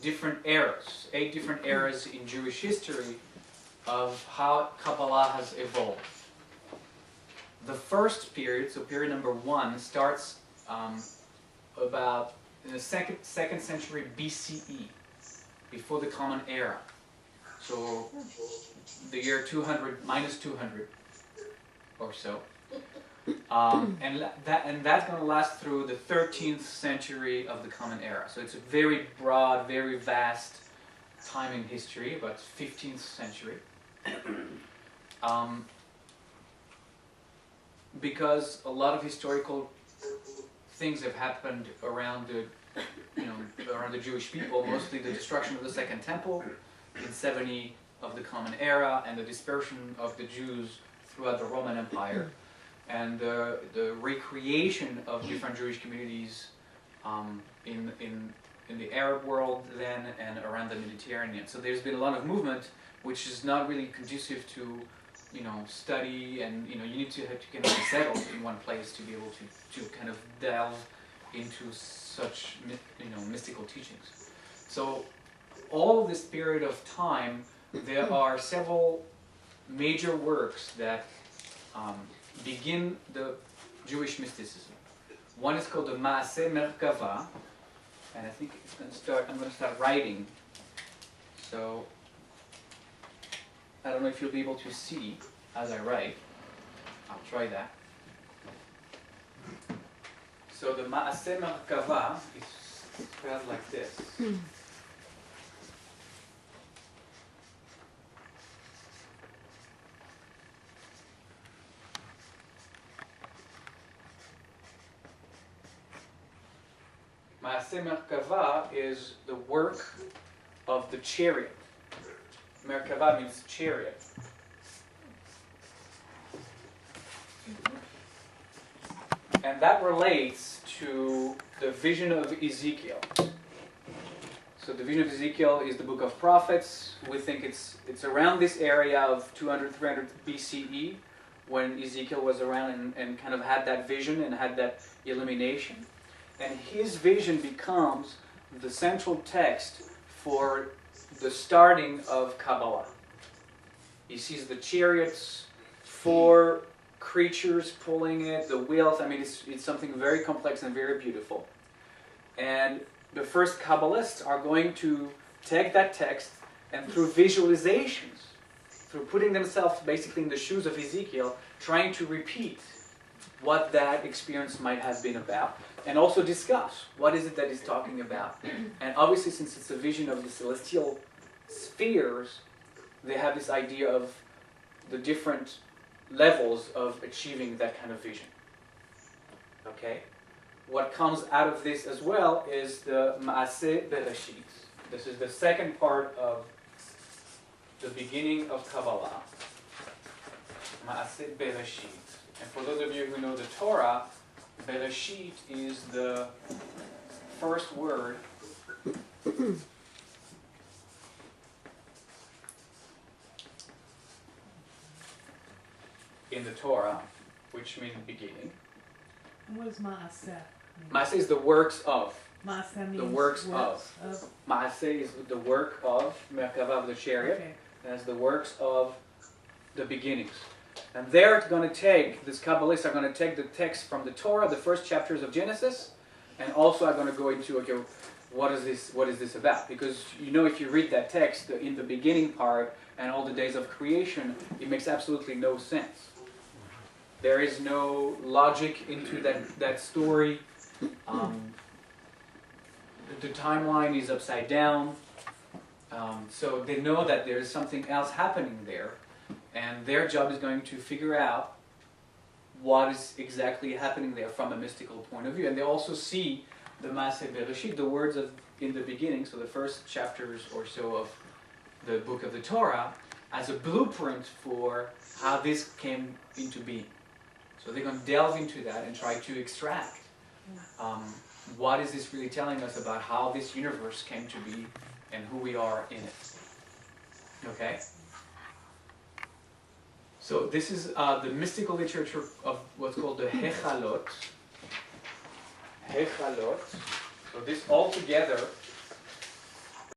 different eras, 8 different eras in Jewish history of how Kabbalah has evolved. The first period, so period number 1, starts about in the second century BCE, before the Common Era. So the year 200 minus 200 or so. And that's going to last through the 13th century of the Common Era. So it's a very broad, very vast time in history, about 15th century. Because a lot of historical things have happened around the, around the Jewish people, mostly the destruction of the Second Temple in 70 of the Common Era, and the dispersion of the Jews throughout the Roman Empire, and the recreation of different Jewish communities in the Arab world then and around the Mediterranean. So there's been a lot of movement, which is not really conducive to study, and you need to kind of be settled in one place to be able to kind of delve into such mystical teachings. So all of this period of time, there are several major works that begin the Jewish mysticism. One is called the Maaseh Merkava, and I think it's going to start. I'm going to start writing. So I don't know if you'll be able to see as I write. I'll try that. So the Maaseh Merkava is spelled like this. Maaseh Merkava is the work of the chariot. Merkava means chariot. And that relates to the vision of Ezekiel. So the vision of Ezekiel is the book of prophets. We think it's around this area of 200, 300 BCE when Ezekiel was around and kind of had that vision and had that illumination. And his vision becomes the central text for the starting of Kabbalah. He sees the chariots, 4 creatures pulling it, the wheels. I mean, it's something very complex and very beautiful. And the first Kabbalists are going to take that text and through visualizations, through putting themselves basically in the shoes of Ezekiel, trying to repeat what that experience might have been about, and also discuss what is it that he's talking about. And obviously, since it's a vision of the celestial spheres, they have this idea of the different levels of achieving that kind of vision. Okay? What comes out of this as well is the Maaseh Bereshit. This is the second part of the beginning of Kabbalah. Maaseh Bereshit. And for those of you who know the Torah, Bereshit is the first word in the Torah, which means beginning. And what is Maaseh? Maaseh is the works of. Maaseh means the works of. Maaseh is the work of, Merkava of the chariot, okay. as the works of the beginnings. And they're going to take, these Kabbalists are going to take the text from the Torah, the first chapters of Genesis, and also are going to go into, okay, what is this about? Because if you read that text in the beginning part and all the days of creation, it makes absolutely no sense. There is no logic into that story. The timeline is upside down. So they know that there is something else happening there. And their job is going to figure out what is exactly happening there from a mystical point of view. And they also see the Maaseh Bereshit, the words of in the beginning, so the first chapters or so of the book of the Torah, as a blueprint for how this came into being. So they're going to delve into that and try to extract what is this really telling us about how this universe came to be and who we are in it. Okay? So this is the mystical literature of what's called the Hechalot. Hechalot. So this all together